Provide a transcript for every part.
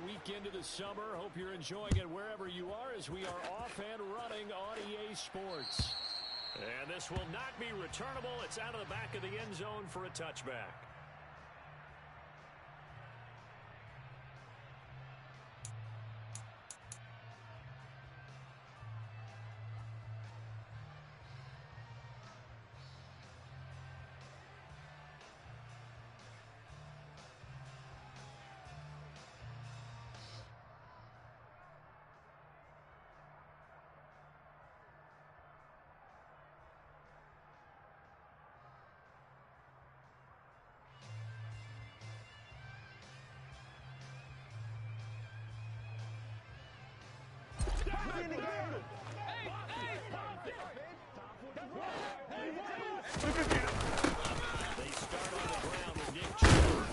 week into the summer. Hope you're enjoying it wherever you are as we are off and running on EA Sports. And this will not be returnable. It's out of the back of the end zone for a touchback. They start on the ground with Nick Chubb.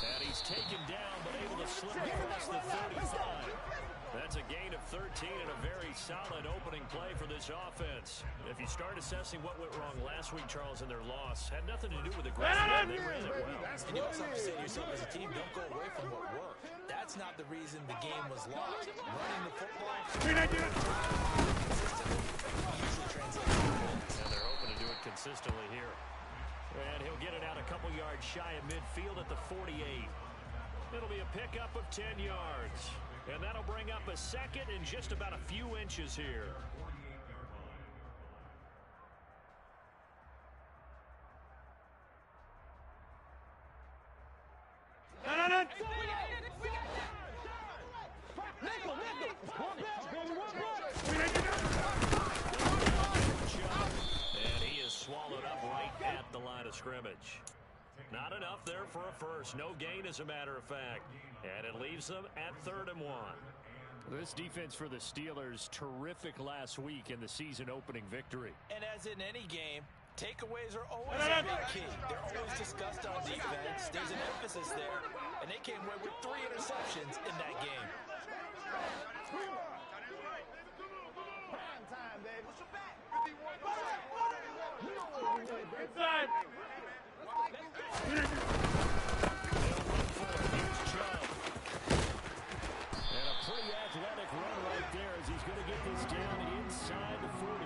And he's taken down but able to slip across the 35. That's a gain of 13 and a very solid opening play for this offense. If you start assessing what went wrong last week, Charles, in their loss, had nothing to do with the ground. They ran it well. And you also have to say to yourself as a team, don't go away from what worked. That's not the reason the game was lost. Running the football consistently usually translates to wins. And they're hoping to do it consistently here. And he'll get it out a couple yards shy of midfield at the 48. It'll be a pickup of 10 yards. And that'll bring up a second and just about a few inches here. And he is swallowed up right at the line of scrimmage. Not enough there for a first. No gain, as a matter of fact. And it leaves them at 3rd and 1. This defense for the Steelers, terrific last week in the season opening victory. And as in any game, takeaways are always a big key. They're always discussed on defense. There's an emphasis there. And they came away with 3 interceptions in that game. Inside. And a pretty athletic run right there as he's going to get this down inside the 40.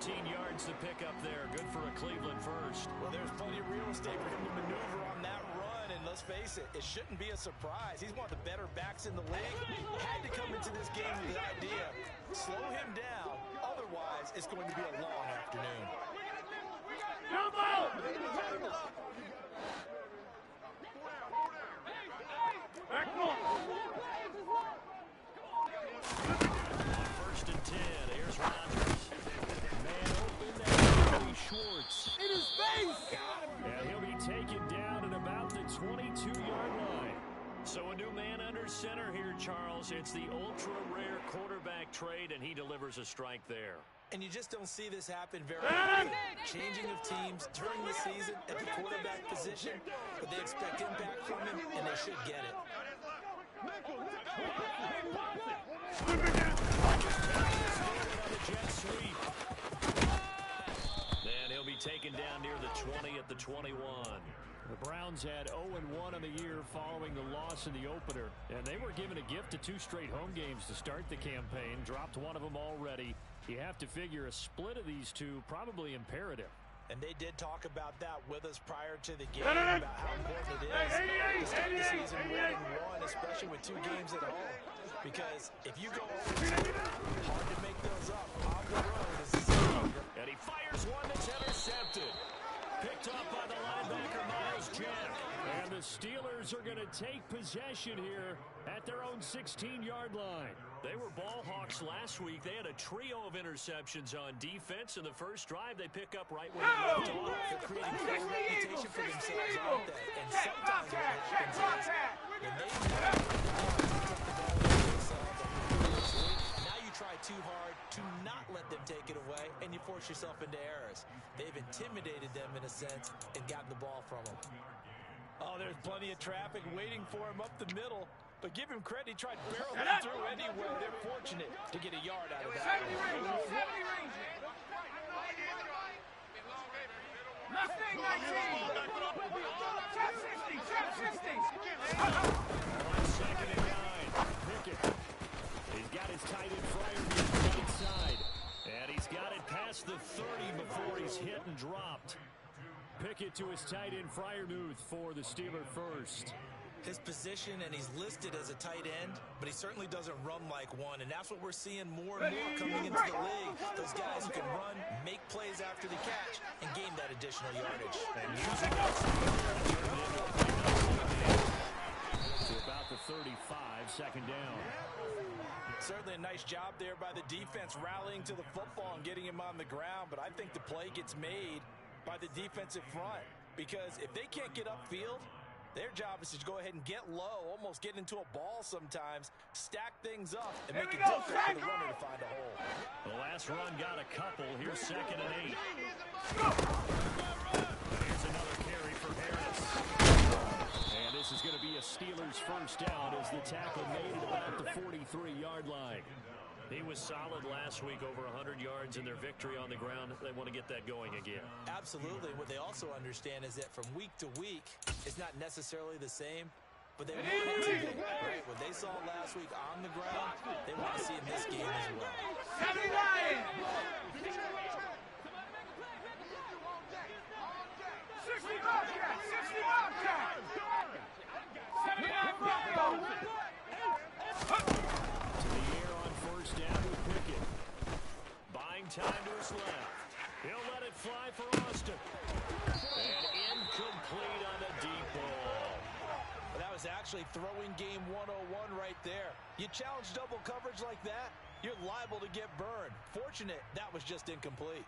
13 yards to pick up there. Good for a Cleveland first. Well, there's plenty of real estate for him to maneuver on that run. And let's face it, it shouldn't be a surprise. He's one of the better backs in the league. Had to come into this game with the idea, slow him down. Otherwise, it's going to be a long afternoon. First and 10. Here's Rodgers. Man open there. Schwartz. In his face! And he'll be taken down at about the 22-yard line. So a new man under center here, Charles. It's the ultra-rare quarterback trade, and he delivers a strike there. And you just don't see this happen very often. Changing of teams during the season at the quarterback position, but they expect impact from him, and they should get it. Jet sweep. And he'll be taken down near the 20 at the 21. The Browns had 0-1 on the year following the loss in the opener, and they were given a gift of 2 straight home games to start the campaign. Dropped one of them already. You have to figure a split of these two probably imperative. And they did talk about that with us prior to the game, about how important it is to start the season winning one, especially with 2 games at home. Because if you go over, hard to make those up on the road as a season. And he fires one that's intercepted. Picked up by the linebacker, Miles Jack. And the Steelers are going to take possession here at their own 16-yard line. They were ball hawks last week. They had a trio of interceptions on defense. In the first drive, they pick up right where they left off. They're creating a reputation for themselves, aren't they? And sometimes what happens is when they know now you try too hard to not let them take it away, and you force yourself into errors. They've intimidated them in a sense and gotten the ball from them. Oh, there's plenty of traffic waiting for him up the middle. But give him credit, he tried barreling through anyway. They're fortunate to get a yard out of that. Mustang 19! Second and gets the 30 before he's hit and dropped. Pickett to his tight end, Freiermuth, for the Steeler first. His position, and he's listed as a tight end, but he certainly doesn't run like one, and that's what we're seeing more and more coming into the league. Those guys who can run, make plays after the catch, and gain that additional yardage. And using that to about the 35, second down. Certainly a nice job there by the defense, rallying to the football and getting him on the ground, but I think the play gets made by the defensive front, because if they can't get upfield, their job is to go ahead and get low, almost get into a ball sometimes, stack things up, and make it difficult for the runner to find a hole. The last run got a couple. Here's 2nd and 8. Here's another carry for Harris. And this is going to be a Steelers first down as the tackle made at about the 43-yard line. He was solid last week, over 100 yards in their victory on the ground. They want to get that going again. Absolutely. What they also understand is that from week to week, it's not necessarily the same, but they want it to be, right? What they saw last week on the ground, they want to see in this game as well. 60 down with Pickett. Buying time to his left. He'll let it fly for Austin. And incomplete on a deep ball. Well, that was actually throwing game 101 right there. You challenge double coverage like that, you're liable to get burned. Fortunate that was just incomplete.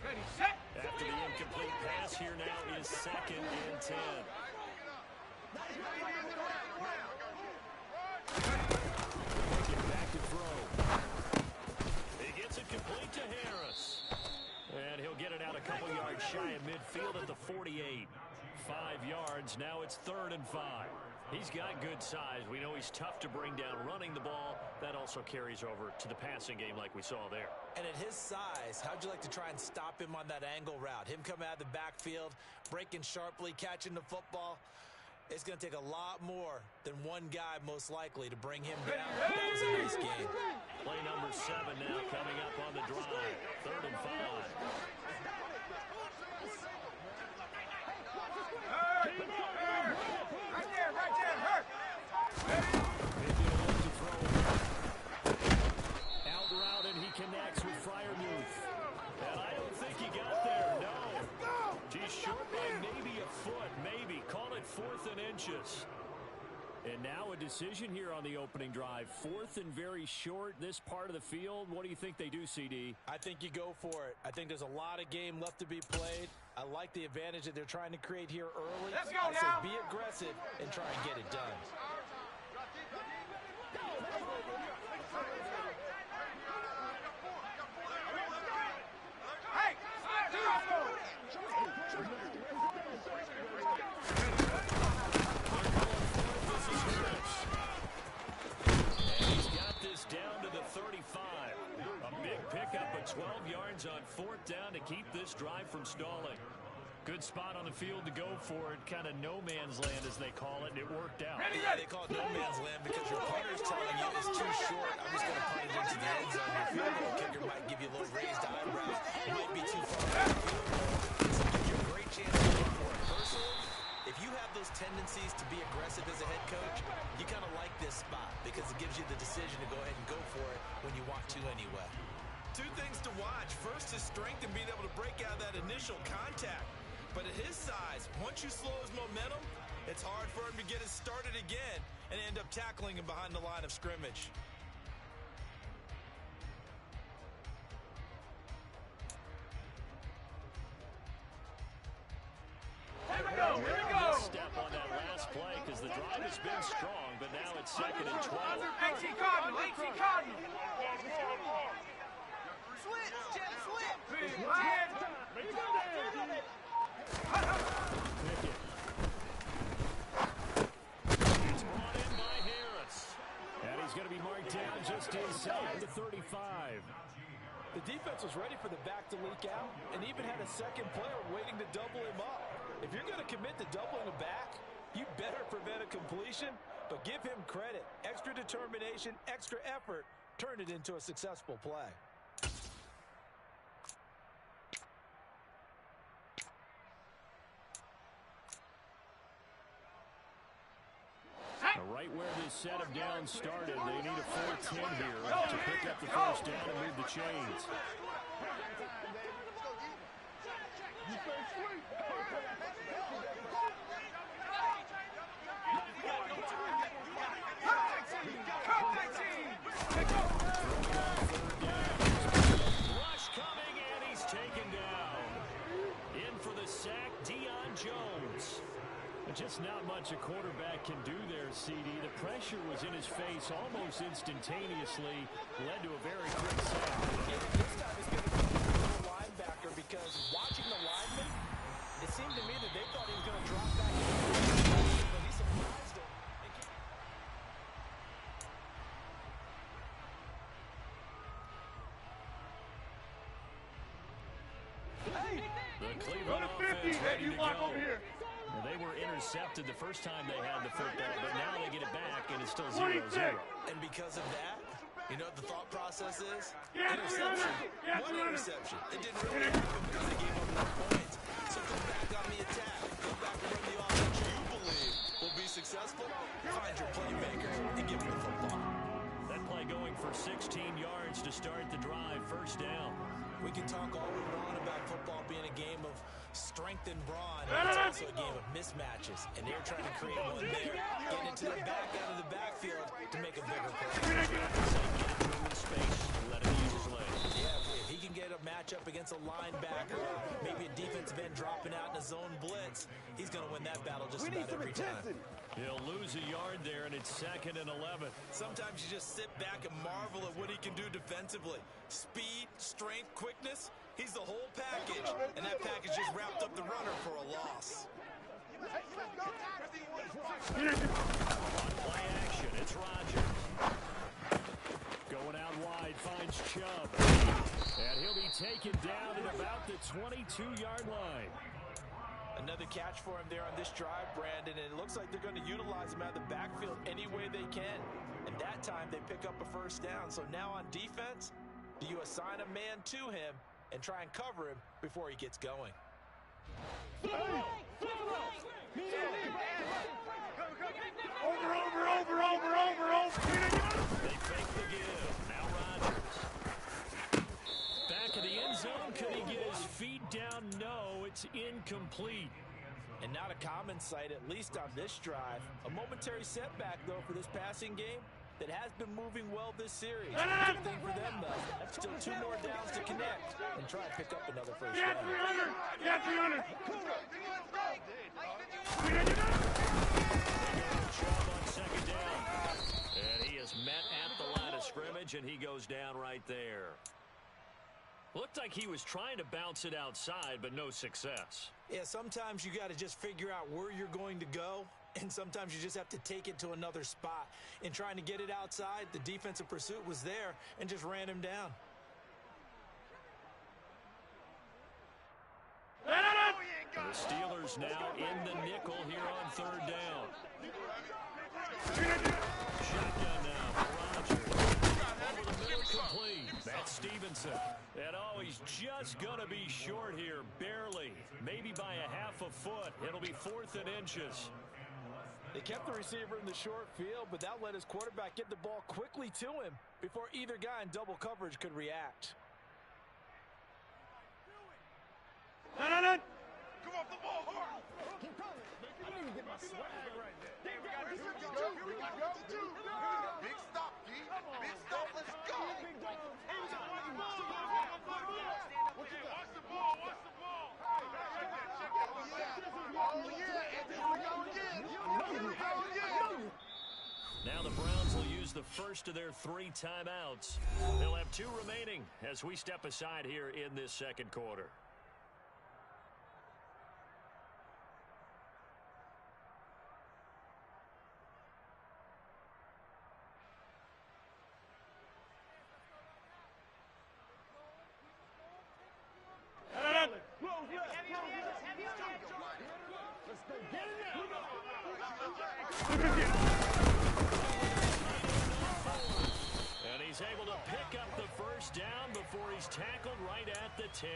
Ready, set. After the incomplete pass, here now is 2nd and 10. Back to throw. He gets it complete to Harris. And he'll get it out a couple yards shy of midfield at the 48. 5 yards. Now it's 3rd and 5. He's got good size. We know he's tough to bring down running the ball. That also carries over to the passing game like we saw there. And at his size, how'd you like to try and stop him on that angle route? Him coming out of the backfield, breaking sharply, catching the football. It's going to take a lot more than one guy, most likely, to bring him down. That was a nice game. Play number 7 now coming up on the drive. 3rd and 5. Right there, hurt. To throw. Out route, and he connects with Freiermuth. And I don't think he got there, no. He's short by maybe a foot, maybe. Call it 4th and inches. And now a decision here on the opening drive. 4th and very short, this part of the field. What do you think they do, CD? I think you go for it. I think there's a lot of game left to be played. I like the advantage that they're trying to create here early. Let's go I say now. be aggressive and try and get it done. Hey, He's got this down to the 35. A big pickup of 12 yards on 4th down to keep this drive from stalling. Good spot on the field to go for it. Kind of no man's land, as they call it, and it worked out. Yeah, they call it no man's land because your punter's telling you it's too short. I'm just going to punt it into the end zone. Your field goal kicker might give you a little raised eyebrows. It might be too far from the field goal. This gives you a great chance to go for it. Personally, if you have those tendencies to be aggressive as a head coach, you kind of like this spot because it gives you the decision to go ahead and go for it when you want to anyway. Two things to watch. First is strength and being able to break out that initial contact. But at his size, once you slow his momentum, it's hard for him to get it started again and end up tackling him behind the line of scrimmage. Here we go. Step on that last play because the drive has been strong, but now it's 2nd and 12. 18 Cardinal. Switch, Jet, switch. Big man. Pickett. It's brought in by Harris. And he's going to be marked down just inside the 35. The defense was ready for the back to leak out and even had a second player waiting to double him up. If you're going to commit to doubling a back, you better prevent a completion, but give him credit. Extra determination, extra effort turn it into a successful play. Right where this set of downs started, they need a 4-10 here to pick up the first down and move the chains. Rush coming, and he's taken down. In for the sack, Jones. Just not much a quarterback can do there, CD. The pressure was in his face almost instantaneously, led to a very quick sack. This time it's going to be the linebacker because watching the lineman, it seemed to me that they thought he was going to drop back in, but he surprised him. The Cleveland offense ready to go. They were intercepted the first time they had the football, but now they get it back, and it's still 0-0. And because of that, you know what the thought process is? Interception. One interception. It didn't really happen because they gave up more points. So go back on the attack. Go back and run the offense you believe will be successful. Find your playmakers and give them the football. That play going for 16 yards to start the drive. First down. We can talk all we want about football being a game of strength and brawn, and it's also a game of mismatches, and they're trying to create one there, getting it to the back out of the backfield to make a bigger play. Space, let him use his legs. Yeah, if he can get a matchup against a linebacker, or maybe a defensive end dropping out in a zone blitz, he's going to win that battle just about every time. He'll lose a yard there, and it's 2nd and 11. Sometimes you just sit back and marvel at what he can do defensively. Speed, strength, quickness, he's the whole package, and that package just wrapped up the runner for a loss. On play action, it's Rodgers. Going out wide, finds Chubb. And he'll be taken down at about the 22-yard line. Another catch for him there on this drive, Brandon, and it looks like they're going to utilize him out of the backfield any way they can. And that time they pick up a first down. So now on defense, do you assign a man to him and try and cover him before he gets going? Over. They fake the give. Now Rodgers. Back of the end zone. Could he get his feet down? No, it's incomplete. And not a common sight, at least on this drive. A momentary setback, though, for this passing game that has been moving well this series. Good thing for them, though. Still 2 more downs to connect and try and pick up another first down. Get 300. Chubb on 2nd down. And he is met at the line of scrimmage, and he goes down right there. Looked like he was trying to bounce it outside, but no success. Yeah, sometimes you got to just figure out where you're going to go, and sometimes you just have to take it to another spot. In trying to get it outside, the defensive pursuit was there and just ran him down. The Steelers now in the nickel here on 3rd down. Shotgun now for Rodgers. Over the middle, complete. That's Stevenson. And oh, he's just going to be short here, barely. Maybe by a half a foot. It'll be 4th and inches. They kept the receiver in the short field, but that let his quarterback get the ball quickly to him before either guy in double coverage could react. Come off the ball hard. Keep coming. I need to get my swag right there. Here we go. Big stop, D. Big stop. Let's go. Watch the ball. Oh, yeah. Here we go again. Now the Browns will use the first of their 3 timeouts. They'll have 2 remaining as we step aside here in this 2nd quarter. He's able to pick up the first down before he's tackled right at the 10.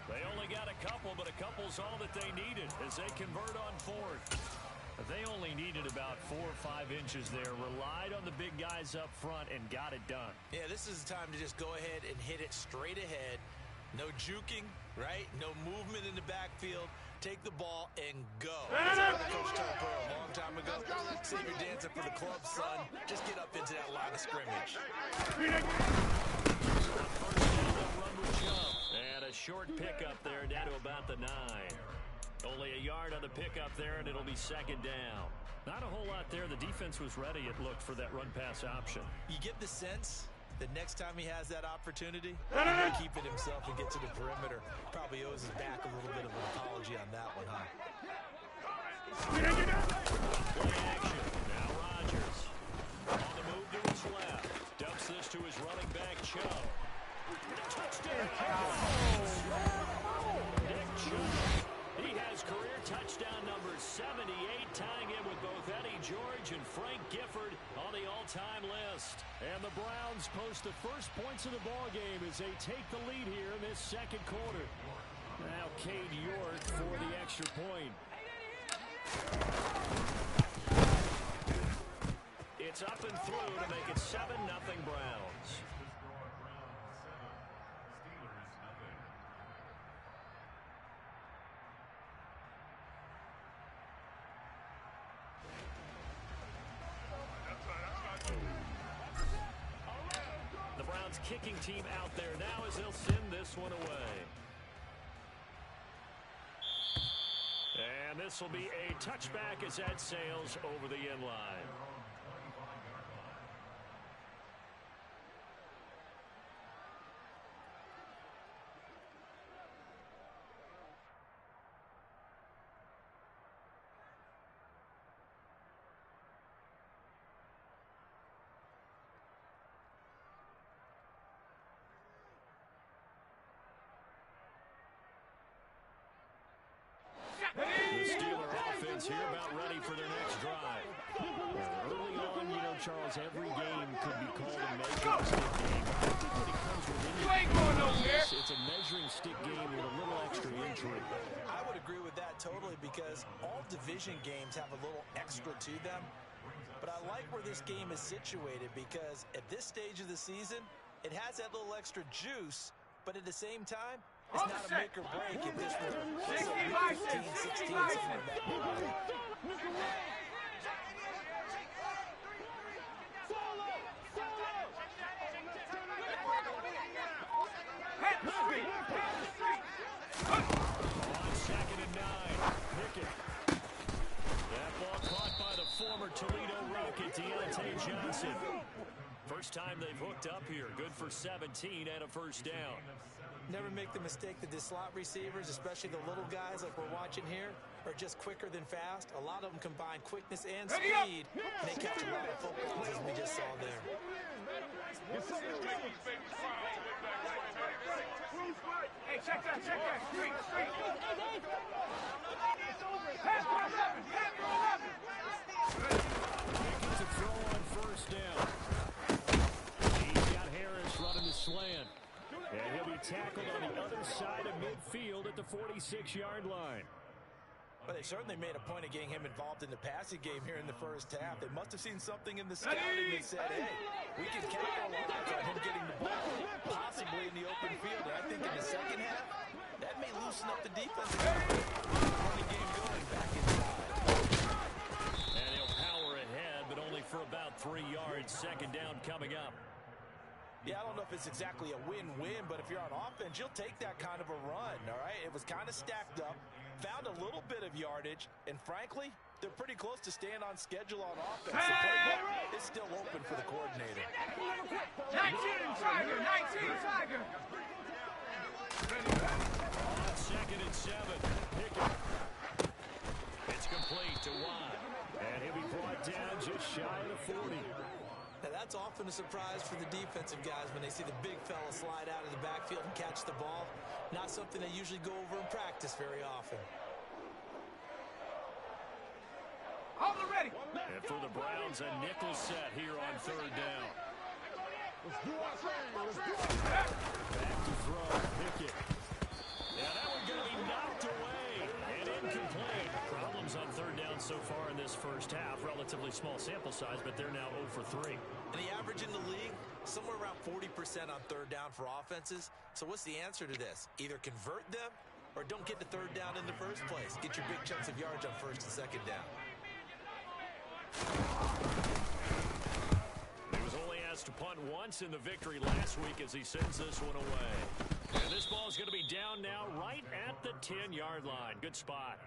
They only got a couple, but a couple's all that they needed as they convert on fourth. They only needed about 4 or 5 inches there, relied on the big guys up front, and got it done. Yeah, this is the time to just go ahead and hit it straight ahead. No juking, right? No movement in the backfield. Take the ball and go. As Coach told Burrow a long time ago, save your dancing for the club, son. Just get up into that line of scrimmage. And a short pickup there down to about the 9. Only a yard on the pickup there, and it'll be second down. Not a whole lot there. The defense was ready, it looked, for that run-pass option. You get the sense that next time he has that opportunity, he's going to keep it himself and get to the perimeter. Probably owes his back a little bit of an apology on that one, huh? Play action. Now Rodgers. On the move to his left. Dumps this to his running back, Chubb. Touchdown. Nick Chubb. He has career touchdown number 78, tying in with both Eddie George and Frank Gifford on the all-time list. And the Browns post the first points of the ballgame as they take the lead here in this second quarter. Now Cade York for the extra point. It's up and through to make it 7-0 Browns. The Browns kicking team out there now as they'll send this one away. And this will be a touchback as that sails over the end line. The Steeler offense here about ready for their next drive. Early on, you know, Charles, every game could be called a measuring stick game. I think when it comes within it's a measuring stick game with a little extra intrigue. I would agree with that totally because all division games have a little extra to them. But I like where this game is situated because at this stage of the season, it has that little extra juice, but at the same time, it's not a make or break if this were 15, 16, something like that. On 2nd and 9, Pickett. That ball caught by the former Toledo Rocket, Deontay Johnson. First time they've hooked up here. Good for 17 and a first down. Never make the mistake that the slot receivers, especially the little guys like we're watching here, are just quicker than fast. A lot of them combine quickness and speed, and they catch a lot of footballs, as we just saw there. Hey, check that. Street. To throw on first down. He's got Harris running the slant. And he'll be tackled on the other side of midfield at the 46-yard line. But they certainly made a point of getting him involved in the passing game here in the first half. They must have seen something in the scouting that said, hey, we can capitalize on him getting the ball, possibly in the open field. And I think in the second half, that may loosen up the defense a little bit. Run the game going back inside. And he'll power ahead, but only for about 3 yards. Second down coming up. Yeah, I don't know if it's exactly a win-win, but if you're on offense, you'll take that kind of a run, all right? It was kind of stacked up, found a little bit of yardage, and frankly, they're pretty close to staying on schedule on offense. The playbook is still open for the coordinator. 19 Tiger. On 2nd and 7, Pickett. It's complete to Watt. And he'll be brought down just shy of the 40. Now, that's often a surprise for the defensive guys when they see the big fella slide out of the backfield and catch the ball. Not something they usually go over in practice very often. Hold it ready. And for the Browns, a nickel set here on third down. Back to throw. Pickett. Yeah, that one going to be knocked away and incomplete. Problems on third down so far in this first half. Relatively small sample size, but they're now 0 for 3. And the average in the league, somewhere around 40% on third down for offenses. So what's the answer to this? Either convert them or don't get to third down in the first place. Get your big chunks of yards on first and second down. He was only asked to punt once in the victory last week as he sends this one away. And this ball is going to be down now right at the 10-yard line. Good spot.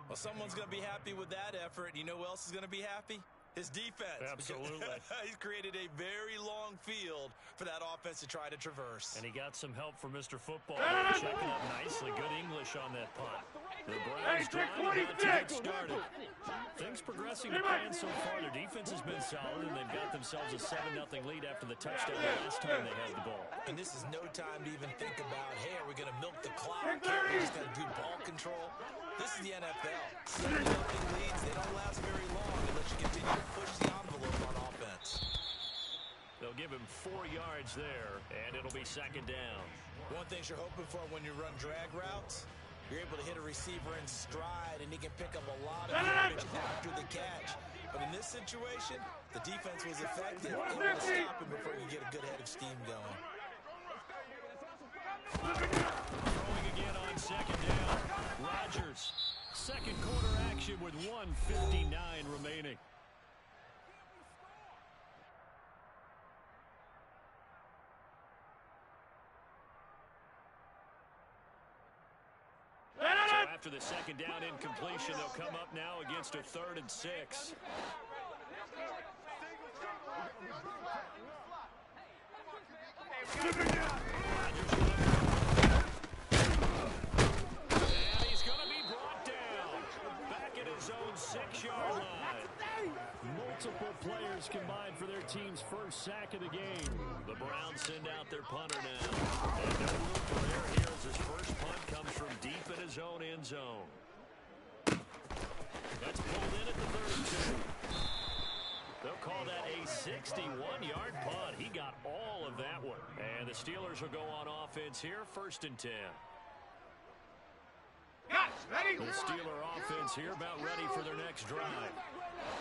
Well, someone's going to be happy with that effort. You know who else is going to be happy? His defense. Absolutely. He's created a very long field for that offense to try to traverse. And he got some help from Mr. Football. Checking up nicely. Good English on that punt. The Browns trying to get started. Things progressing to plan so far. Their defense has been solid, and they've got themselves a 7-0 lead after the touchdown last time they had the ball. And this is no time to even think about, hey, are we going to milk the clock? Are we just going to do ball control? This is the NFL. 7-0 leads, they don't last very long unless you continue to push the envelope on offense. They'll give him 4 yards there, and it'll be second down. One thing you're hoping for when you run drag routes, you're able to hit a receiver in stride, and he can pick up a lot of yardage after the catch. But in this situation, the defense was effective, able to stop him before you get a good head of steam going. Throwing again on second down. Rodgers, second quarter action with 1:59 remaining. So after the second down incompletion, they'll come up now against a 3rd and 6. And he's going to be brought down back at his own 6-yard line. Multiple players combined for their team's first sack of the game. The Browns send out their punter now. And no room for error here as his first punt comes from deep in his own end zone. That's pulled in at the 32. They'll call that a 61-yard punt. He got all of that one. And the Steelers will go on offense here, 1st and 10. The Steeler offense here about ready for their next drive.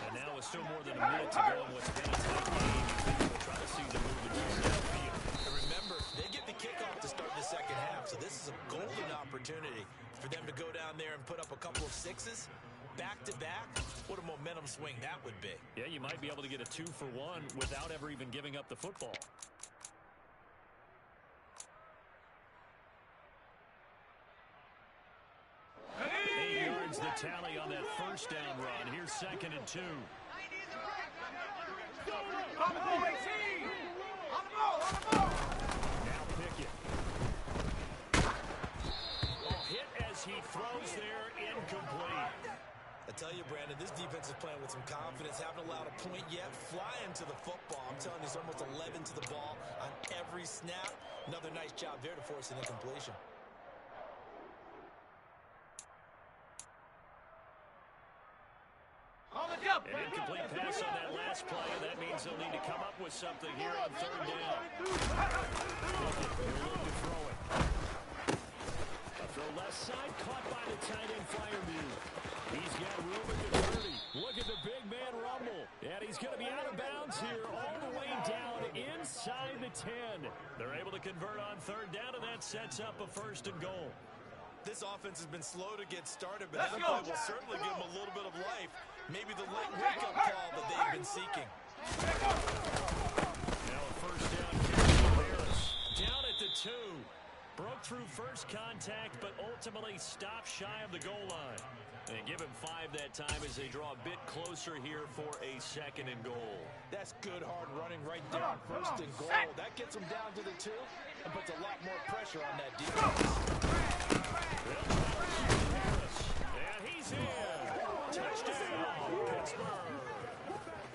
And now with still more than a minute to go in what's been a tight game, we'll try to see the movement down the field. And remember, they get the kickoff to start the second half, so this is a golden opportunity for them to go down there and put up a couple of sixes. Back-to-back, what a momentum swing that would be. Yeah, you might be able to get a 2-for-1 without ever even giving up the football. 8 yards the tally on that first down run. Here's 2nd and 2. Now Pickett. Oh, hit as he throws there, incomplete. I tell you, Brandon, this defense is playing with some confidence. Haven't allowed a point yet. Flying to the football. I'm telling you, it's almost 11 to the ball on every snap. Another nice job there to force an incompletion. An incomplete pass on that last play, and that means they'll need to come up with something here on 3rd down. They're looking to throw it. A throw left side, caught by the tight end Firemute. He's got room at the 30. Look at the big man rumble. And he's going to be out of bounds here all the way down inside the 10. They're able to convert on 3rd down, and that sets up a 1st and goal. This offense has been slow to get started, but that play will certainly give them a little bit of life. Maybe the late wake-up call that they've been seeking. Now a 1st down carry for Harris. Down at the 2. Broke through first contact, but ultimately stopped shy of the goal line. And give him 5 that time as they draw a bit closer here for a 2nd and goal. That's good hard running right there on 1st and goal. That gets them down to the 2 and puts a lot more pressure on that defense. And he's in. Touchdown, Pittsburgh.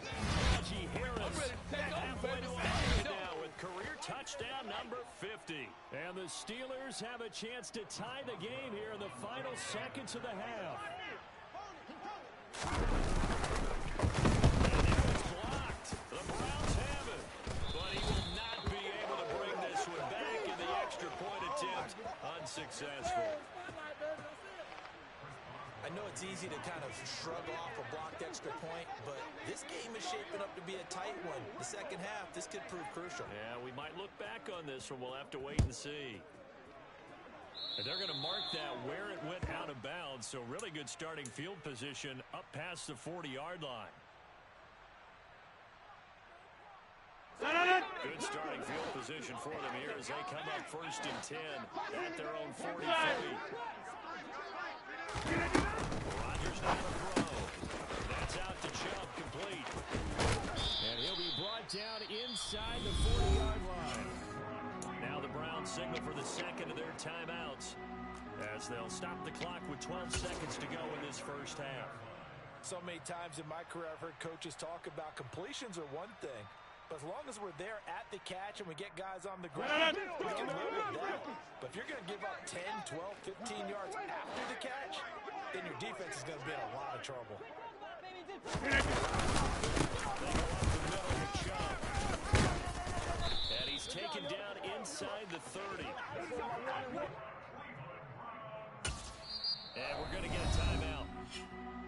Najee Harris halfway to 100 now with career touchdown number 50. And the Steelers have a chance to tie the game here in the final seconds of the half. And now it's blocked. The Browns have it. But he will not successful. I know it's easy to kind of shrug off a blocked extra point, but this game is shaping up to be a tight one. The second half, this could prove crucial. Yeah, we might look back on this one. We'll have to wait and see. And they're going to mark that where it went out of bounds, so really good starting field position up past the 40-yard line. Good starting field position for them here as they come up 1st and 10 at their own 43. Rodgers now to throw. That's out to Chubb, complete. And he'll be brought down inside the 40-yard line. Now the Browns signal for the second of their timeouts as they'll stop the clock with 12 seconds to go in this first half. So many times in my career I've heard coaches talk about completions are one thing. But as long as we're there at the catch and we get guys on the ground, we can live with that. But if you're going to give up 10, 12, 15 yards after the catch, then your defense is going to be in a lot of trouble. And he's taken down inside the 30. And we're going to get a timeout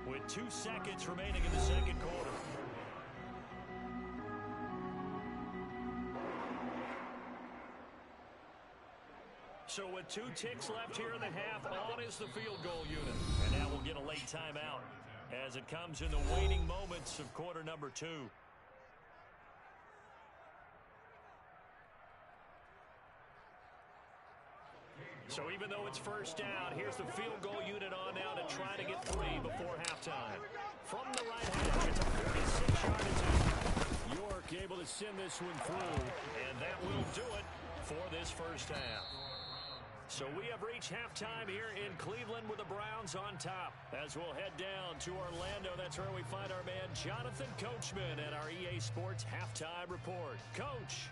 with 2 seconds remaining in the second quarter. So with 2 ticks left here in the half, on is the field goal unit. And now we'll get a late timeout as it comes in the waning moments of quarter number 2. So even though it's first down, here's the field goal unit on now to try to get 3 before halftime. From the right hash, it's a 46-yard attempt. York able to send this one through, and that will do it for this first half. So we have reached halftime here in Cleveland with the Browns on top. As we'll head down to Orlando, that's where we find our man Jonathan Coachman at our EA Sports Halftime Report. Coach.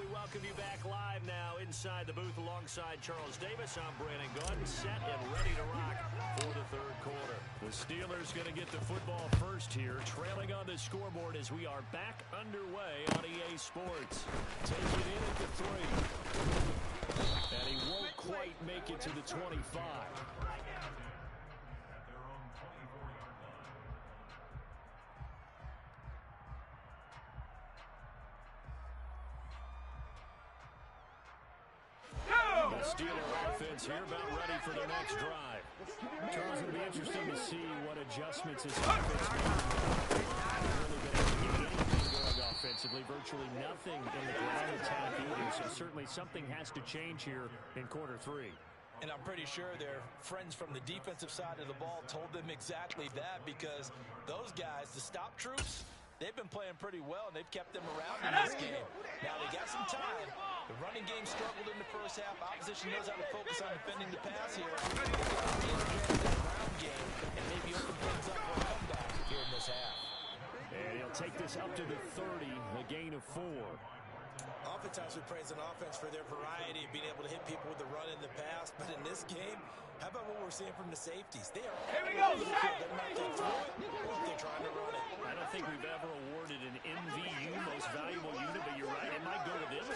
We welcome you back live now inside the booth alongside Charles Davis. I'm Brandon Gordon, set and ready to rock for the third quarter. The Steelers going to get the football first here, trailing on the scoreboard as we are back underway on EA Sports. Take it in at the 3. And he won't quite make it to the 25. Steeler offense here about ready for their next drive. Charles, it'll be interesting to see what adjustments this offense makes. Really been able to get anything going offensively, virtually nothing in the ground attack either. So certainly something has to change here in quarter 3. And I'm pretty sure their friends from the defensive side of the ball told them exactly that, because those guys, the stop troops, they've been playing pretty well, and they've kept them around in this game. Now, they got some time. The running game struggled in the first half. Opposition knows how to focus on defending the pass here. They've got to reinvent that ground game and maybe open things up for a comeback here in this half. And he'll take this up to the 30, a gain of 4. Oftentimes we praise an offense for their variety of being able to hit people with the run in the pass, but in this game, how about what we're seeing from the safeties? They are everywhere. They're not going to throw it, or if they're trying to run it. I don't think we've ever awarded an MVU, most valuable unit, but you're right, it might go to them.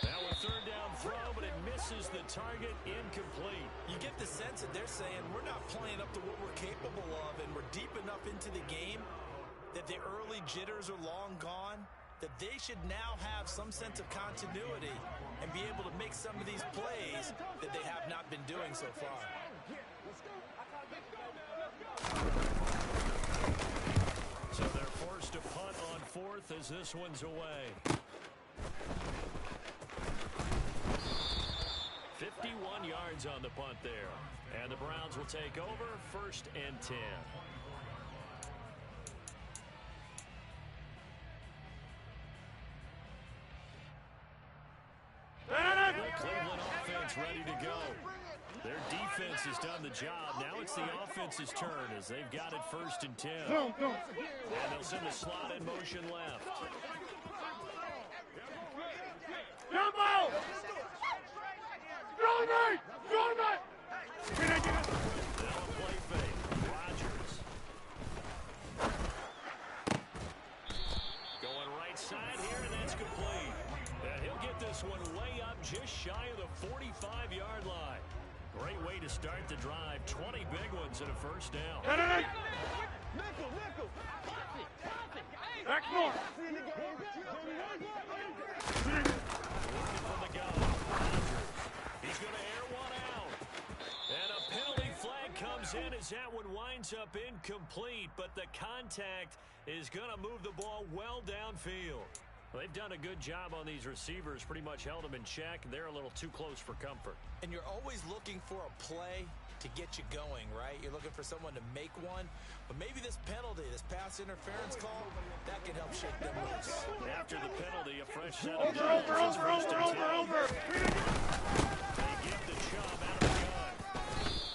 Now a third down throw, but it misses the target, incomplete. You get the sense that they're saying we're not playing up to what we're capable of, and we're deep enough into the game that the early jitters are long gone, that they should now have some sense of continuity and be able to make some of these plays that they have not been doing so far. So they're forced to punt on 4th as this one's away. 51 yards on the punt there. And the Browns will take over 1st and 10. Cleveland offense ready to go. Their defense has done the job. Now it's the offense's turn as they've got it 1st and 10. And they'll send a slot in motion left. Jumbo! Throw it! Now a play fake. Rodgers. Going right side here, and that's complete. And he'll get this one way up just shy of the 45-yard line. Great way to start the drive. 20 big ones and a first down. Nickel. Back more. From the gun. Rodgers. He's going to air one out. And a penalty flag comes in as that one winds up incomplete, but the contact is going to move the ball well downfield. Well, they've done a good job on these receivers, pretty much held them in check. They're a little too close for comfort. And you're always looking for a play to get you going, right? You're looking for someone to make one. But maybe this penalty, this pass interference call, that can help shake them loose. After the penalty, a fresh set of downs. Over. They give the Chubb out of the gun.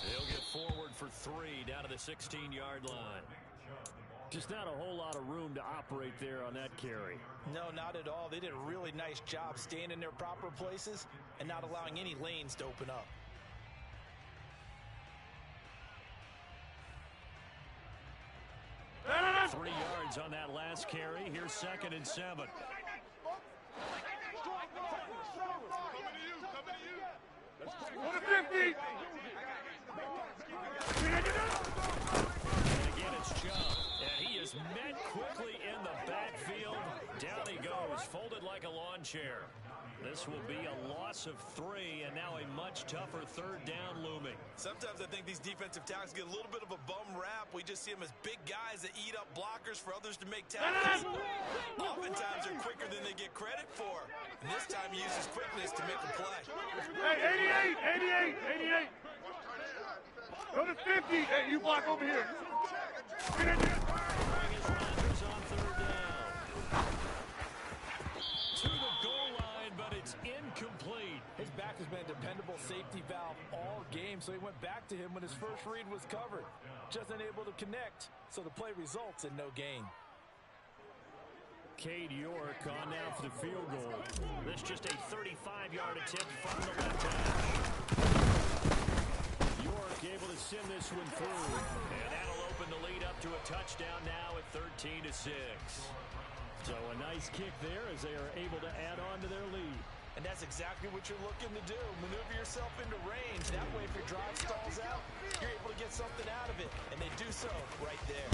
He'll get forward for 3 down to the 16-yard line. Just not a whole lot of room to operate there on that carry. No, not at all. They did a really nice job staying in their proper places and not allowing any lanes to open up. No. 3 yards on that last carry. Here's 2nd and 7. Coming to you. On the 50. And again, it's Chubb. And he is met quickly in the backfield. Down he goes, folded like a lawn chair. This will be a loss of 3, and now a much tougher 3rd down looming. Sometimes I think these defensive tackles get a little bit of a bum rap. We just see them as big guys that eat up blockers for others to make tackles. Oftentimes they're quicker than they get credit for. And this time he uses quickness to make a play. Hey, 88. Go to 50. Hey, you block over here. Rodgers on 3rd down. To the goal line, but it's incomplete. His back has been a dependable safety valve all game, so he went back to him when his first read was covered. Just unable to connect, so the play results in no gain. Cade York on now for the field goal. This just a 35-yard attempt from the left hash. York able to send this one through, and that'll open the lead up to a touchdown now at 13-6. So a nice kick there as they are able to add on to their lead. And that's exactly what you're looking to do. Maneuver yourself into range. That way, if your drive stalls out, you're able to get something out of it. And they do so right there.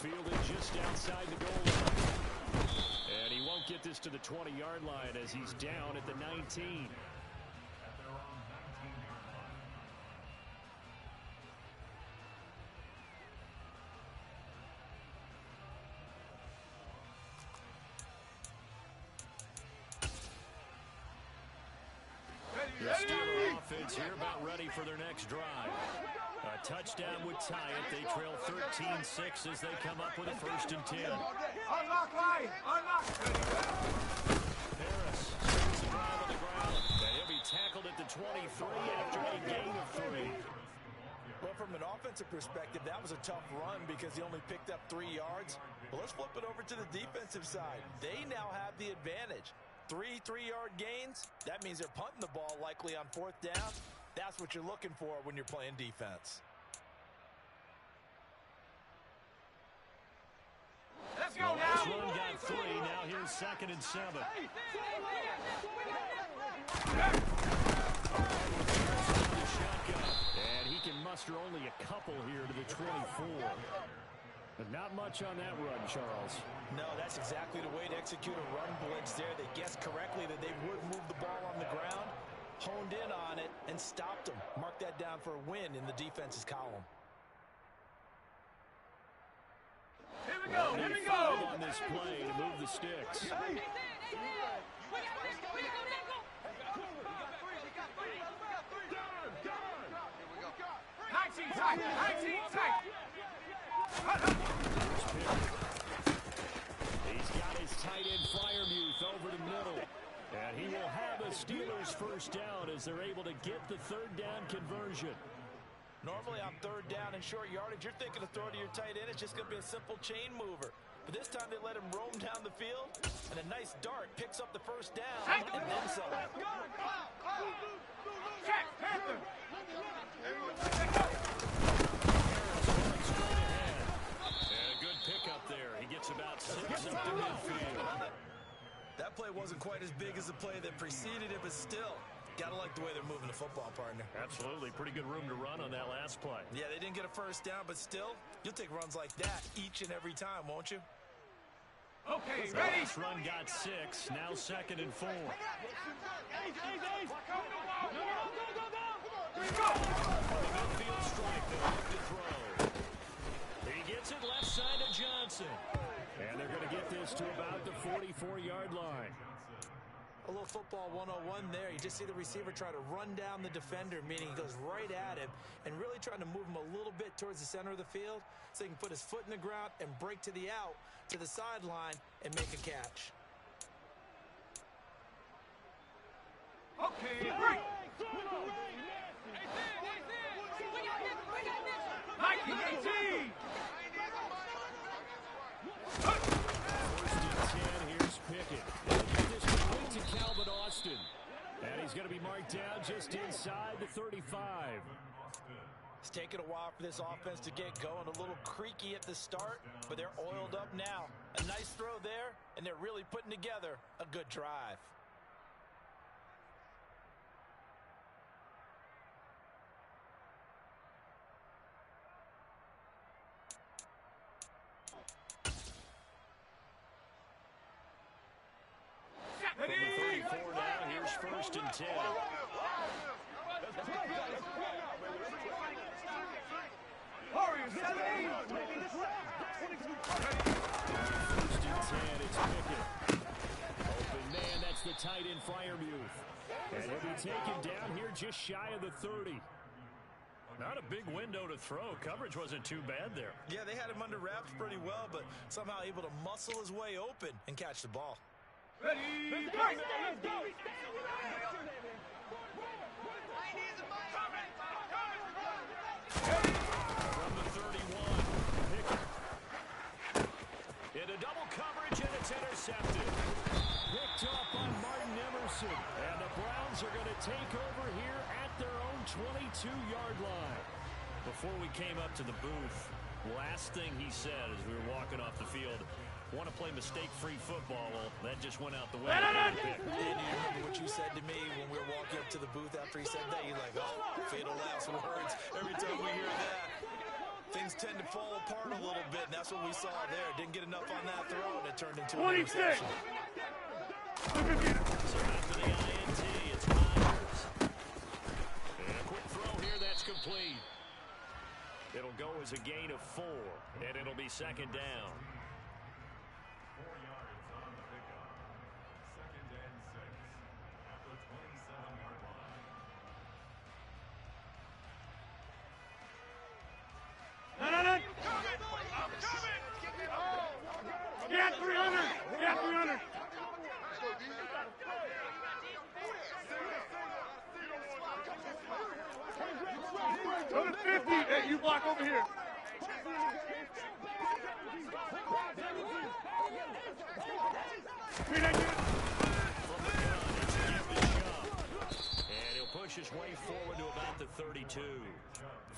Fielded just outside the goal line. And he won't get this to the 20-yard line as he's down at the 19. The Steeler offense here about ready for their next drive. A touchdown would tie it. They trail 13-6 as they come up with a 1st and 10. Unlock line. Harris starts the drive on the ground. And he'll be tackled at the 23 after a gain of 3. Well, from an offensive perspective, that was a tough run because he only picked up 3 yards. Well, let's flip it over to the defensive side. They now have the advantage. 3 3-yard gains, that means they're punting the ball likely on 4th down. That's what you're looking for when you're playing defense. Let's go This now. one got 3. Now here's 2nd and 7. The shotgun. And he can muster only a couple here to the 24. But not much on that run, Charles. No, that's exactly the way to execute a run blitz there. They guessed correctly that they would move the ball on the ground, honed in on it, and stopped them. Mark that down for a win in the defense's column. Here we go. On this play to move the sticks. Tight. He's got his tight end Fryermuth over the middle. And he will have a Steelers first down as they're able to get the third down conversion. Normally on third down and short yardage, you're thinking of throw to your tight end. It's just going to be a simple chain mover. But this time they let him roam down the field, and a nice dart picks up the first down, and then some. And a good pickup there. He gets about 6 up to midfield. That play wasn't quite as big as the play that preceded it, but still, gotta like the way they're moving the football, partner. Absolutely. Pretty good room to run on that last play. Yeah, they didn't get a first down, but still, you'll take runs like that each and every time, won't you? Okay, The ready? last run got 6. Now 2nd and 4. Midfield strike. The hook to throw. He gets it left side to Johnson. And they're going to get this to about the 44-yard line. A little football 101 there. You just see the receiver try to run down the defender, meaning he goes right at him and really trying to move him a little bit towards the center of the field so he can put his foot in the ground and break to the out, to the sideline, and make a catch. Okay, break. 1918. First and 10, here's Pickett. This complete to Calvin Austin. And he's going to be marked down just inside the 35. It's taken a while for this offense to get going. A little creaky at the start, but they're oiled up now. A nice throw there, and they're really putting together a good drive. From the 34 now, here's first and 10. Warriors, 7-8. First and 10, it's Pickett. Open man, that's the tight end Freiermuth. And he'll be taken down here just shy of the 30. Not a big window to throw. Coverage wasn't too bad there. Yeah, they had him under wraps pretty well, but somehow able to muscle his way open and catch the ball. Ready? Let's go. From the 31, Pickett. Into double coverage, and it's intercepted. Picked up by Martin Emerson. And the Browns are going to take over here at their own 22-yard line. Before we came up to the booth, last thing he said as we were walking off the field, want to play mistake-free football. Well, that just went out the window. And you remember what you said to me when we were walking up to the booth after he said that? You're like, oh, fatal last words. Every time we hear that, things tend to fall apart a little bit, and that's what we saw there. Didn't get enough on that throw, and it turned into an interception. So after the INT, it's Myers. And a quick throw here, that's complete. It'll go as a gain of 4, and it'll be second down. Get 300. Get 300. Go to 50. Hey, you block over here. From the gun, it's a give the shove. And he'll push his way forward to about the 32.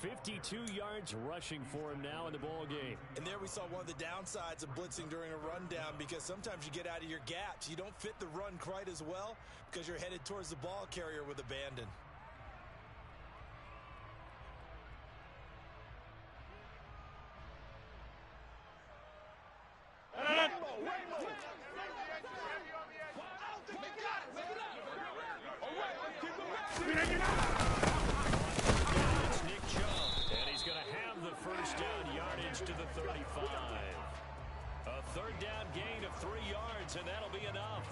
52 yards rushing for him now in the ball game. And there we saw one of the downsides of blitzing during a rundown, because sometimes you get out of your gaps. You don't fit the run quite as well because you're headed towards the ball carrier with abandon. It's Nick Chubb, and he's going to have the first down yardage to the 35. A third down gain of 3 yards, and that'll be enough.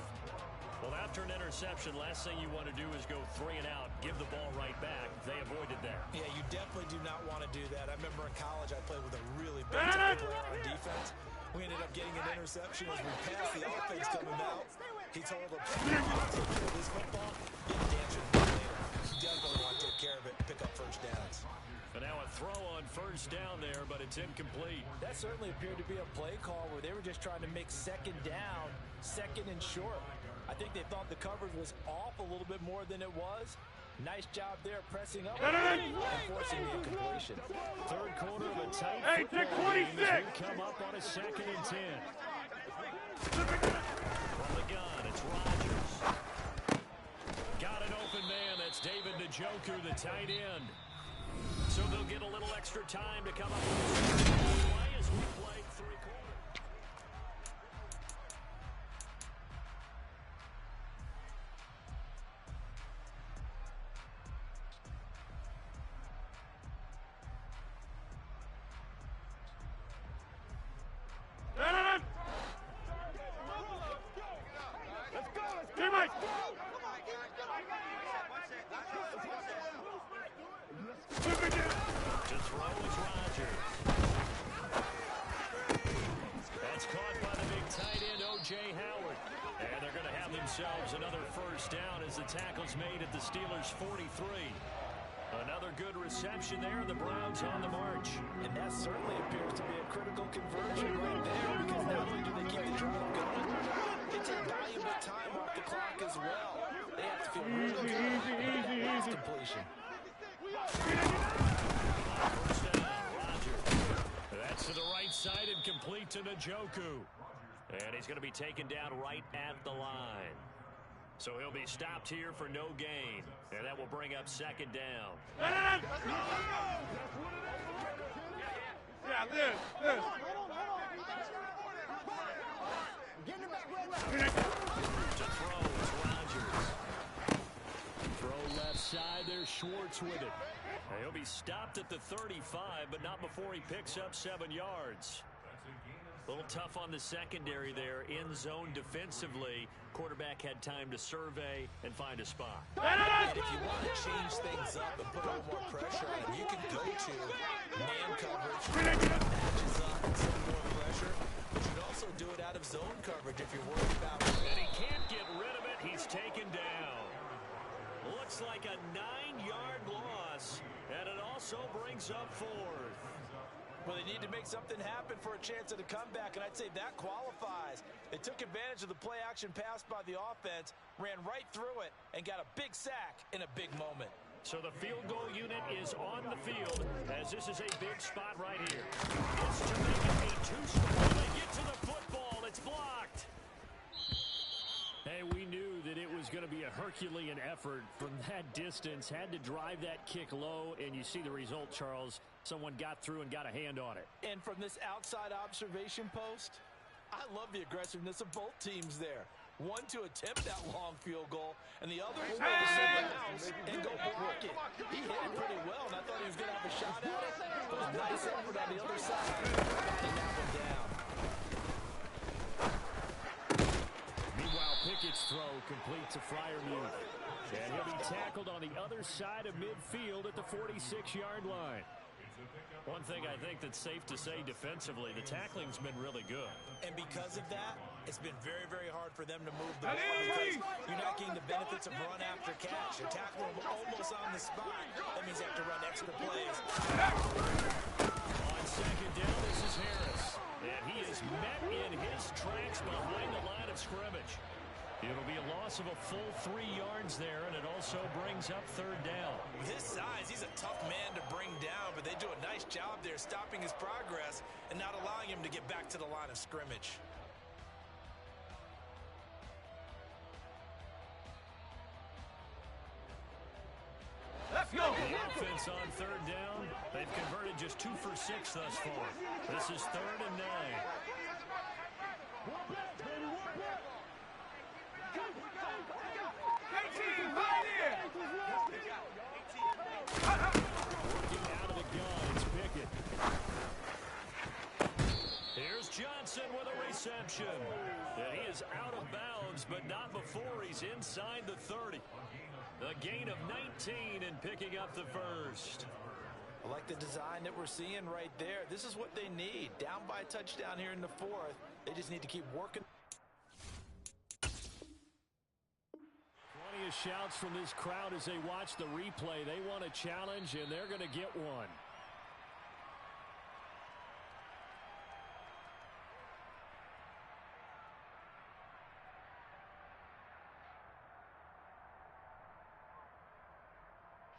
Well, after an interception, last thing you want to do is go 3 and out, give the ball right back. They avoided that. Yeah, you definitely do not want to do that. I remember in college I played with a really big player on defense. We ended up getting an interception as we passed the offense coming out. He told him, this football, you can dance with me later. You definitely want to take care of it and pick up first downs. And now a throw on first down there, but it's incomplete. That certainly appeared to be a play call where they were just trying to make second down, second and short. I think they thought the coverage was off a little bit more than it was. Nice job there pressing up and forcing the incompletion. Third quarter of a tight football game as we come up on a 2nd and 10. From the gun, it's Rodgers. Got an open man. That's David Njoku, the tight end. So they'll get a little extra time to come up with a play as we play 3 quarters. Another first down as the tackle's made at the Steelers' 43. Another good reception there, and the Browns on the march. And that certainly appears to be a critical conversion right there, because not only do they keep the drive going, they take valuable time off the clock as well. They have to feel really good about that pass completion. First down, Rodgers. That's to the right side and complete to Njoku. And he's going to be taken down right at the line. So he'll be stopped here for no gain. And that will bring up 2nd down. Yeah, this. To throw is Rodgers. Throw left side, there's Schwartz with it. And he'll be stopped at the 35, but not before he picks up 7 yards. A little tough on the secondary there. In zone defensively. Quarterback had time to survey and find a spot. And if you want to change things up and put a little more pressure on him, you can go to man coverage, matches up and send more pressure. But you can also do it out of zone coverage if you're worried about it. And he can't get rid of it. He's taken down. Looks like a 9-yard loss. And it also brings up 4th. Well, they need to make something happen for a chance at a comeback, and I'd say that qualifies. They took advantage of the play-action pass by the offense, ran right through it, and got a big sack in a big moment. So the field goal unit is on the field, as this is a big spot right here. It's to make it a 2-score. They get to the football. It's blocked. Hey, we knew that it was going to be a Herculean effort from that distance. Had to drive that kick low, and you see the result, Charles. Someone got through and got a hand on it. And from this outside observation post, I love the aggressiveness of both teams there. One to attempt that long field goal, and the other to send the house and go block it. He hit it pretty well, and I thought he was going to have a shot at it. But a nice effort on the other side. Got to knock him down. Meanwhile, Pickett's throw complete to Freiermuth. And he'll be tackled on the other side of midfield at the 46-yard line. One thing I think that's safe to say defensively, the tackling's been really good. And because of that, it's been very, very hard for them to move the ball because you're not getting the benefits of run after catch. You're tackling them almost on the spot. That means they have to run extra plays. On 2nd down, this is Harris. And he is met in his tracks behind the line of scrimmage. It'll be a loss of a full 3 yards there, and it also brings up 3rd down. With his size, he's a tough man to bring down, but they do a nice job there stopping his progress and not allowing him to get back to the line of scrimmage. Let's go. The offense on 3rd down, they've converted just 2 for 6 thus far. This is 3rd and 9. Working out of the gun, it's Pickett. Here's Johnson with a reception. And he is out of bounds, but not before he's inside the 30. A gain of 19 and picking up the first. I like the design that we're seeing right there. This is what they need. Down by a touchdown here in the 4th. They just need to keep working. various shouts from this crowd as they watch the replay. They want a challenge, and they're going to get one.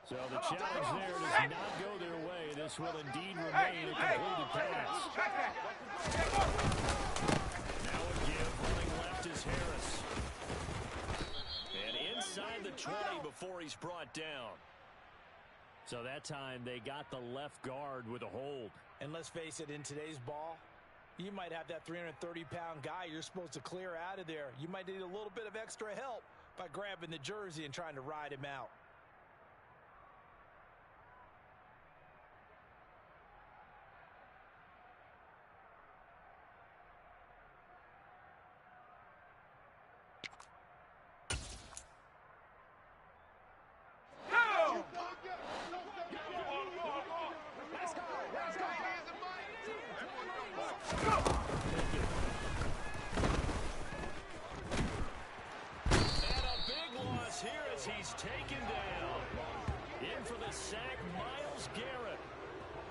So the challenge there does not go their way. This will indeed remain a completed pass. Now a give, running left is Harris. And inside the 20 before he's brought down. So that time they got the left guard with a hold. And let's face it, in today's ball, you might have that 330-pound guy you're supposed to clear out of there. You might need a little bit of extra help by grabbing the jersey and trying to ride him out. He's taken down. In for the sack, Myles Garrett.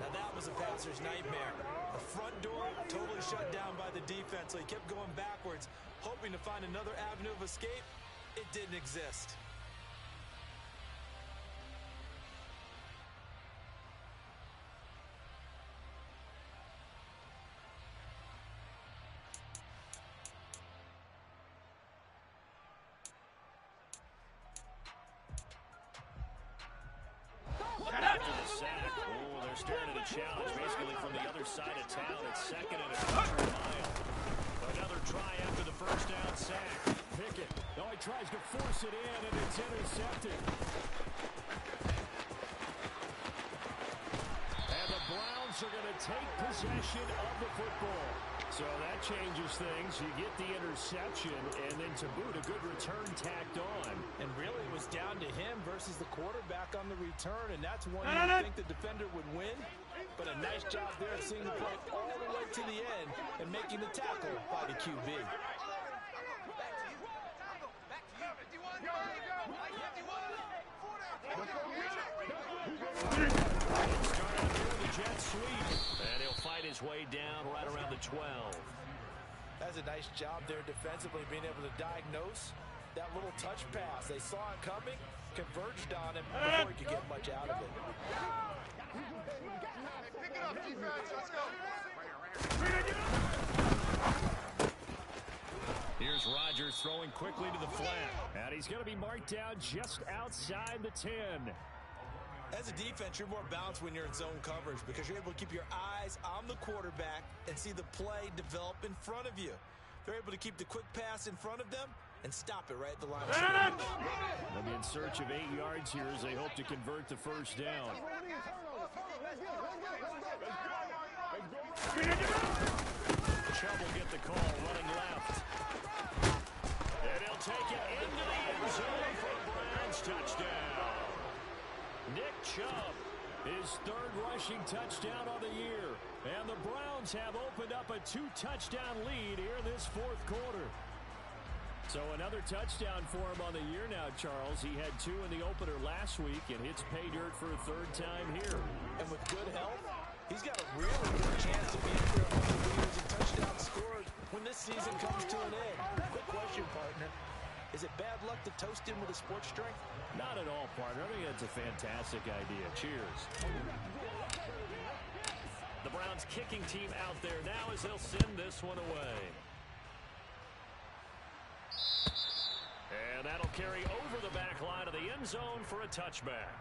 Now that was a passer's nightmare. The front door totally shut down by the defense, so he kept going backwards, hoping to find another avenue of escape. It didn't exist. Challenge basically from the other side of town. It's second and a quarter mile. Another try after the first down sack. Pickett. Oh, he tries to force it in, and it's intercepted. And the Browns are going to take possession of the football. So that changes things. You get the interception, and then to boot, a good return tacked on. And really, it was down to him versus the quarterback on the return, and that's one you think the defender would win. But a nice job there of seeing the play all the way to the end and making the tackle by the QB. The jet sweep, and he'll fight his way down right around the 12. That's a nice job there defensively, being able to diagnose that little touch pass. They saw it coming, converged on him before he could get much out of it. Pick it up, defense. Let's go. Here's Rodgers throwing quickly to the flat. And he's going to be marked down just outside the 10. As a defense, you're more balanced when you're in zone coverage because you're able to keep your eyes on the quarterback and see the play develop in front of you. They're able to keep the quick pass in front of them and stop it right at the line of scrimmage. They'll be in search of 8 yards here as they hope to convert the first down. Chubb will get the call, running left. And he'll take it into the end zone for a Browns touchdown. Nick Chubb, his third rushing touchdown on the year. And the Browns have opened up a 2-touchdown lead here in this fourth quarter. So another touchdown for him on the year now, Charles. He had 2 in the opener last week and hits pay dirt for a third time here. And with good health, he's got a really good chance to be in for among the leaders in touchdowns scored when this season comes to an end. Quick question, partner. Is it bad luck to toast him with a sports drink? Not at all, partner. I think that's a fantastic idea. Cheers. The Browns kicking team out there now as they'll send this one away. And that'll carry over the back line of the end zone for a touchback.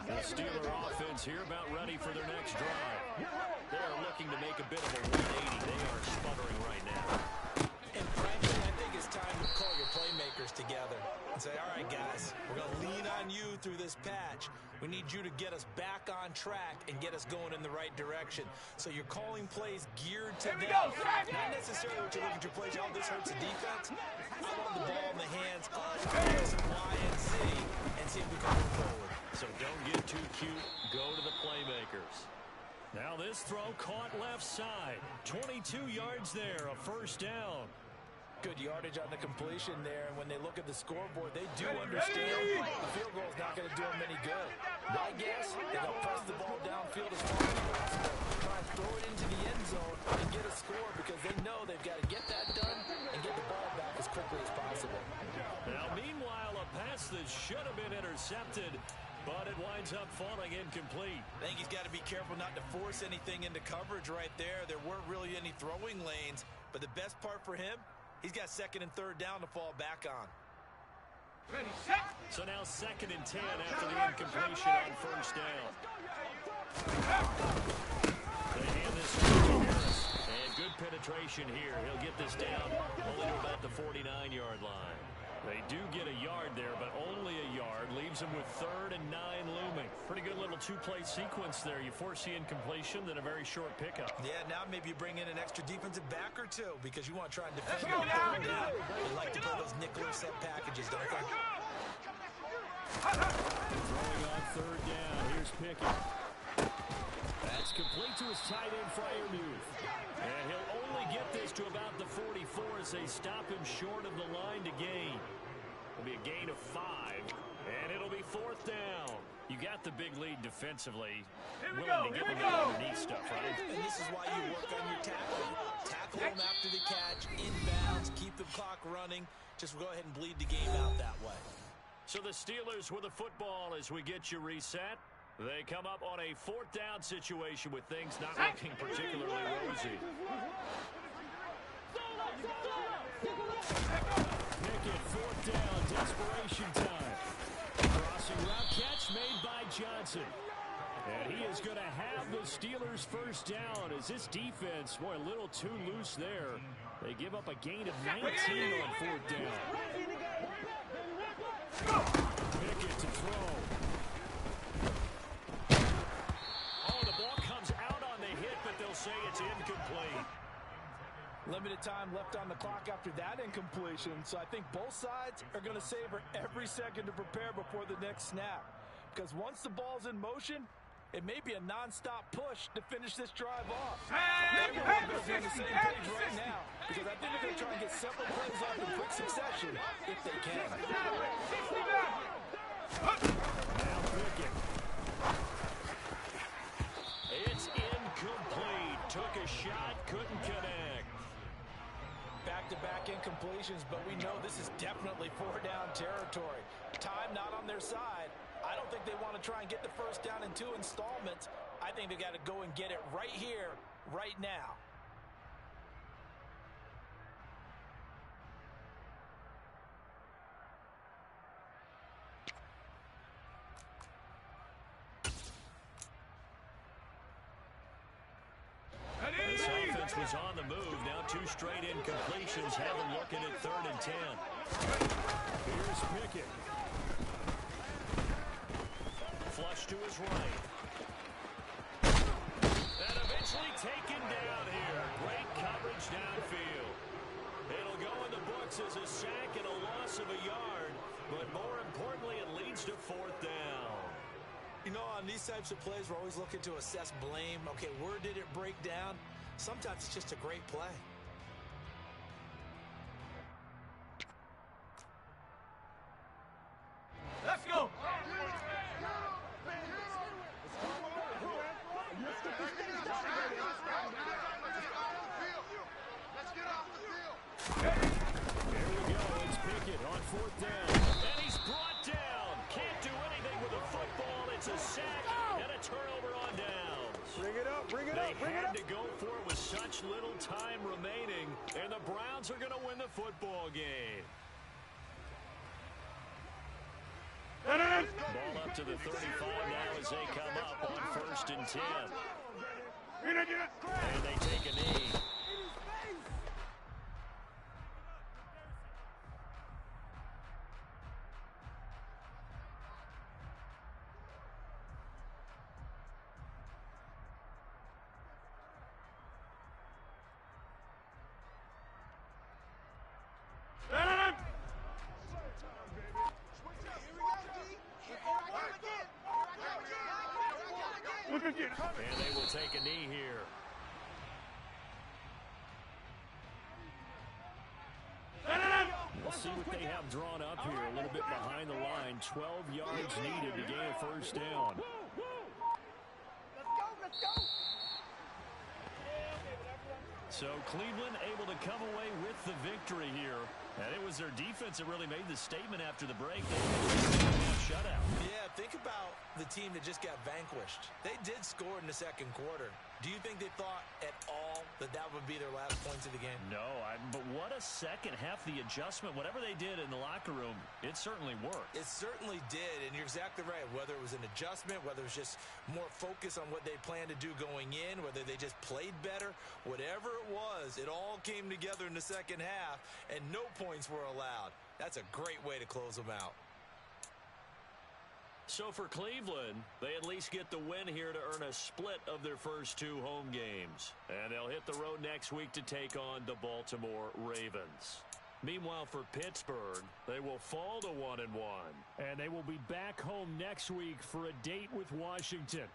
The Steeler offense here about ready for their next drive. They're looking to make a bit of a 180. They are sputtering right now. And frankly, I think it's time to call your playmakers together. and say, all right, guys, we're going to lean on you through this patch. We need you to get us back on track and get us going in the right direction. So you're calling plays geared to them. Not necessarily what you're looking to play. Oh, this hurts the defense. I want the ball in the hands of X, Y, and Z and see if we can move forward. So don't get too cute. Go to the playmakers. Now this throw caught left side. 22 yards there, a first down. Good yardage on the completion there, and when they look at the scoreboard, they do understand the field goal is not going to do them any good. My guess, they're going to press the ball downfield as far as possible, try and throw it into the end zone and get a score because they know they've got to get that done and get the ball back as quickly as possible. Now, meanwhile, a pass that should have been intercepted, but it winds up falling incomplete. I think he's got to be careful not to force anything into coverage right there. There weren't really any throwing lanes, but the best part for him, he's got second and third down to fall back on. Ready, set. So now 2nd and 10 after the incompletion on first down. They hand this to Harris. And good penetration here. He'll get this down only to about the 49-yard line. They do get a yard there, but only a yard. Leaves them with 3rd and 9 looming. Pretty good little two-play sequence there. You force the incompletion, then a very short pickup. Yeah, now maybe you bring in an extra defensive back or two because you want to try and defend your third down. They like to play those nickel or set packages, don't they? Throwing on 3rd down. Here's Pickett. That's complete to his tight end, Freiermuth. And he'll only get this to about the 44 as they stop him short of the line to gain. It'll be a gain of 5, and it'll be 4th down. You got the big lead defensively. Willing to give them the underneath stuff, right? And this is why you work on your tackling. Tackle them after the catch, inbounds, keep the clock running. Just go ahead and bleed the game out that way. So the Steelers with the football as we get you reset. They come up on a 4th down situation with things not looking particularly rosy. Pickett, 4th down, desperation time. Crossing route catch made by Johnson. And he is going to have the Steelers' first down as this defense, boy, a little too loose there. They give up a gain of 19 on 4th down. Pickett to throw. Oh, the ball comes out on the hit, but they'll say it's incomplete. Limited time left on the clock after that incompletion, so I think both sides are going to savor every second to prepare before the next snap. Because once the ball's in motion, it may be a non-stop push to finish this drive off. Everyone's going to be on the same page right now because I think they're going to try and get several plays off in quick succession if they can. Now Pickett. It's incomplete. Took a shot, couldn't connect. Back-to-back incompletions, but we know this is definitely 4-down territory. Time not on their side. I don't think they want to try and get the first down in 2 installments. I think they got to go and get it right here, right now. This offense was on the move. Now 2 straight incompletions have them looking at 3rd and 10. Here's Pickett. Flush to his right. And eventually taken down here. Great coverage downfield. It'll go in the books as a sack and a loss of a yard. But more importantly, it leads to 4th down. You know, on these types of plays, we're always looking to assess blame. Okay, where did it break down? Sometimes it's just a great play. Let's go. Let's get off the field. There we go. It's Pickett on 4th down. And he's brought down. Can't do anything with the football. It's a sack and a turnover on downs. Bring it up, bring it They up, bring it had up. to go for it with such little time remaining, and the Browns are going to win the football game. Ball up to the 35 now as they come up on 1st and 10. And they take a knee. get it. And they will take a knee here. We'll see what they have drawn up here. A little bit behind the line. 12 yards needed to gain a first down. Let's go. So Cleveland able to come away with the victory here. And it was their defense that really made the statement after the break. They shutout. Yeah, think about the team that just got vanquished. They did score in the second quarter. Do you think they thought at all that that would be their last points of the game? No, but what a second half. The adjustment, whatever they did in the locker room, it certainly worked. It certainly did, and you're exactly right. Whether it was an adjustment, whether it was just more focus on what they planned to do going in, whether they just played better, whatever it was, it all came together in the second half, and no points were allowed. That's a great way to close them out. So for Cleveland, they at least get the win here to earn a split of their first 2 home games. And they'll hit the road next week to take on the Baltimore Ravens. Meanwhile, for Pittsburgh, they will fall to 1-1. And they will be back home next week for a date with Washington.